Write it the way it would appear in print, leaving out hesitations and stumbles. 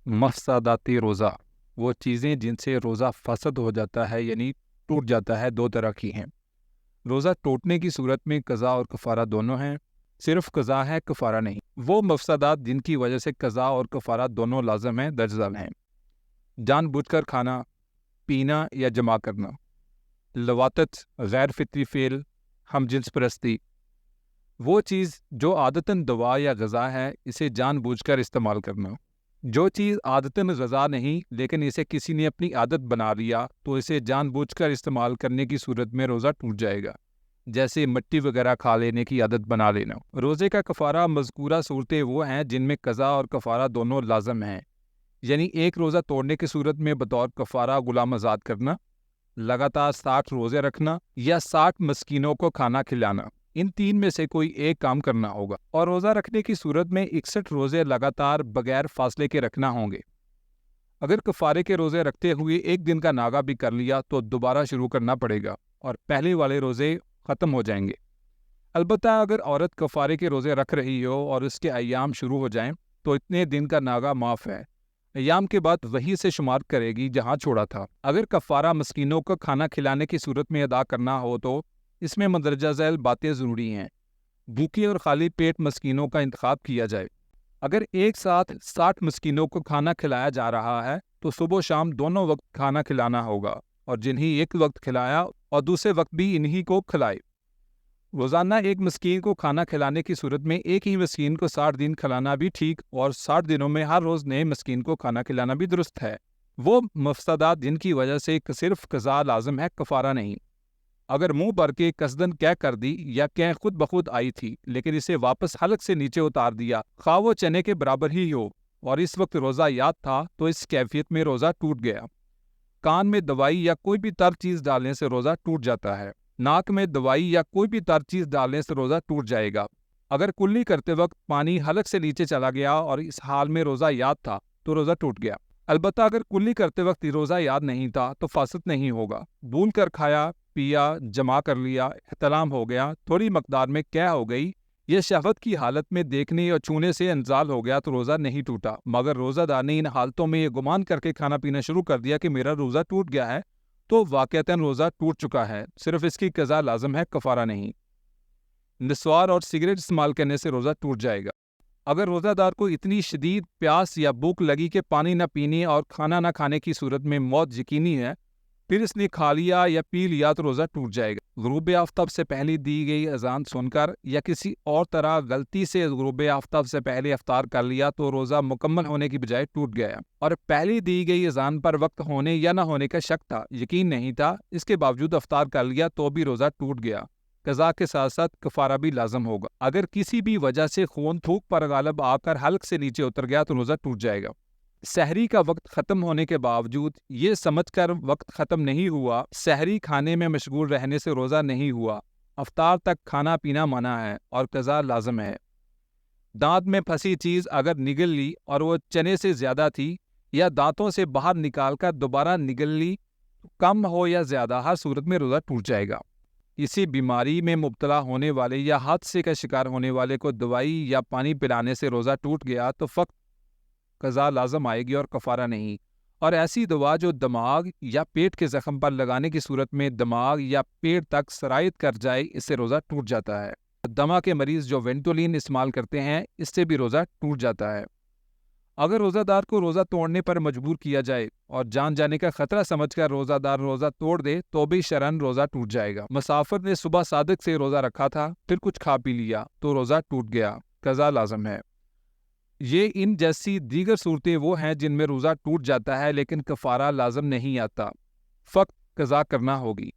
मफसदाती रोज़ा वो चीज़ें जिनसे रोज़ा फसद हो जाता है यानी टूट जाता है, दो तरह की हैं। रोज़ा टूटने की सूरत में क़ज़ा और कफ़ारा दोनों हैं। सिर्फ क़ज़ा है, कफ़ारा नहीं। वो मफसदात जिनकी वजह से क़ज़ा और कफ़ारा दोनों लाज़िम हैं, दर्ज झेल हैं। जानबूझकर खाना, पीना या जमा करना, लवातत, गैर फितरी फ़ेल, हमजिन्स परस्ती। वो चीज़ जो आदतन दवा या ग़िज़ा है, इसे जानबूझकर इस्तेमाल करना। जो चीज़ आदतन ग़िज़ा नहीं लेकिन इसे किसी ने अपनी आदत बना लिया, तो इसे जानबूझकर इस्तेमाल करने की सूरत में रोज़ा टूट जाएगा। जैसे मिट्टी वगैरह खा लेने की आदत बना लेना। रोज़े का कफ़ारा मज़कूरा सूरतें वो हैं जिनमें क़ज़ा और कफ़ारा दोनों लाज़िम हैं। यानी एक रोज़ा तोड़ने की सूरत में बतौर कफ़ारा गुलाम आज़ाद करना, लगातार 60 रोज़े रखना या 60 मस्कीनों को खाना खिलाना। इन तीन में से कोई एक काम करना होगा। और रोज़ा रखने की सूरत में 61 रोज़े लगातार बगैर फासले के रखना होंगे। अगर कफ़ारे के रोज़े रखते हुए एक दिन का नागा भी कर लिया तो दोबारा शुरू करना पड़ेगा और पहले वाले रोज़े ख़त्म हो जाएंगे। अलबत्ता अगर औरत कफ़ारे के रोज़े रख रही हो और उसके अय्याम शुरू हो जाएं तो इतने दिन का नागा माफ़ है। अय्याम के बाद वहीं से शुमार करेगी जहां छोड़ा था। अगर कफ़ारा मस्कीनों को खाना खिलाने की सूरत में अदा करना हो तो इसमें मंदरजा झैल बातें ज़रूरी हैं। भूखे और खाली पेट मस्कीनों का इंतखाब किया जाए। अगर एक साथ 60 मस्कीनों को खाना खिलाया जा रहा है तो सुबह शाम दोनों वक्त खाना खिलाना होगा और जिन्हें एक वक्त खिलाया और दूसरे वक्त भी इन्हीं को खिलाए। रोज़ाना एक मस्कीन को खाना खिलाने की सूरत में एक ही मस्कीन को 60 दिन खिलाना भी ठीक और 60 दिनों में हर रोज़ नए मस्कीन को खाना खिलाना भी दुरुस्त है। वो मफसदात जिनकी वजह से सिर्फ क़ज़ा लाज़िम है, कफ़ारा नहीं। अगर मुंह भर के कसदन कह कर दी या कह खुद बखुद आई थी लेकिन इसे वापस हलक से नीचे उतार दिया, खा वो चने के बराबर ही हो और इस वक्त रोज़ा याद था, तो इस कैफियत में रोज़ा टूट गया। कान में दवाई या कोई भी तर चीज़ डालने से रोज़ा टूट जाता है। नाक में दवाई या कोई भी तर चीज़ डालने से रोज़ा टूट जाएगा। अगर कुल्ली करते वक्त पानी हलक से नीचे चला गया और इस हाल में रोज़ा याद था तो रोज़ा टूट गया। अलबत्ता अगर कुल्ली करते वक्त रोज़ा याद नहीं था तो फासद नहीं होगा। भूल कर खाया, पिया, जमा कर लिया, एहतलाम हो गया, थोड़ी मकदार में क्या हो गई, ये शहवत की हालत में देखने और छूने से इंजाल हो गया तो रोज़ा नहीं टूटा। मगर रोज़ादार ने इन हालतों में ये गुमान करके खाना पीना शुरू कर दिया कि मेरा रोज़ा टूट गया है, तो वाक़अतन रोज़ा टूट चुका है। सिर्फ इसकी क़ज़ा लाज़िम है, कफ़ारा नहीं। निस्वार और सिगरेट इस्तेमाल करने से रोज़ा टूट जाएगा। अगर रोज़ादार को इतनी शदीद प्यास या भूख लगी कि पानी न पीने और खाना न खाने की सूरत में मौत यकीनी है, फिर इसने खा लिया या पी लिया तो रोज़ा टूट जाएगा। ग़ुरूब आफ़ताब से पहले दी गई अज़ान सुनकर या किसी और तरह गलती से ग़ुरूब आफ़ताब से पहले इफ्तार कर लिया तो रोज़ा मुकम्मल होने की बजाय टूट गया। और पहले दी गई अज़ान पर वक्त होने या न होने का शक था, यकीन नहीं था, इसके बावजूद इफ्तार कर लिया तो भी रोज़ा टूट गया। क़ज़ा के साथ साथ कफ़ारा भी लाज़िम होगा। अगर किसी भी वजह से खून थूक पर गालिब आकर हल्क से नीचे उतर गया तो रोज़ा टूट जाएगा। सहरी का वक्त ख़त्म होने के बावजूद ये समझकर वक्त ख़त्म नहीं हुआ, सहरी खाने में मशगूल रहने से रोज़ा नहीं हुआ। अफ्तार तक खाना पीना मना है और क़ज़ा लाज़िम है। दांत में फंसी चीज़ अगर निगल ली और वो चने से ज़्यादा थी या दांतों से बाहर निकालकर दोबारा निगल ली, कम हो या ज़्यादा, हर सूरत में रोज़ा टूट जाएगा। किसी बीमारी में मुब्तला होने वाले या हादसे का शिकार होने वाले को दवाई या पानी पिलाने से रोज़ा टूट गया तो फ़क्त क़ज़ा लाज़िम आएगी और कफ़ारा नहीं। और ऐसी दवा जो दिमाग या पेट के ज़ख्म पर लगाने की सूरत में दिमाग या पेट तक सरायत कर जाए, इससे रोज़ा टूट जाता है। दमा के मरीज़ जो वेंटोलिन इस्तेमाल करते हैं, इससे भी रोज़ा टूट जाता है। अगर रोज़ादार को रोज़ा तोड़ने पर मजबूर किया जाए और जान जाने का ख़तरा समझकर रोज़ादार रोज़ा तोड़ दे तो भी शरन रोज़ा टूट जाएगा। मुसाफिर ने सुबह सादिक से रोज़ा रखा था, फिर कुछ खा पी लिया तो रोज़ा टूट गया, क़ज़ा लाज़िम है। ये इन जैसी दीगर सूरतें वो हैं जिनमें रोज़ा टूट जाता है लेकिन कफ़ारा लाज़िम नहीं आता, फ़क्त क़ज़ा करना होगी।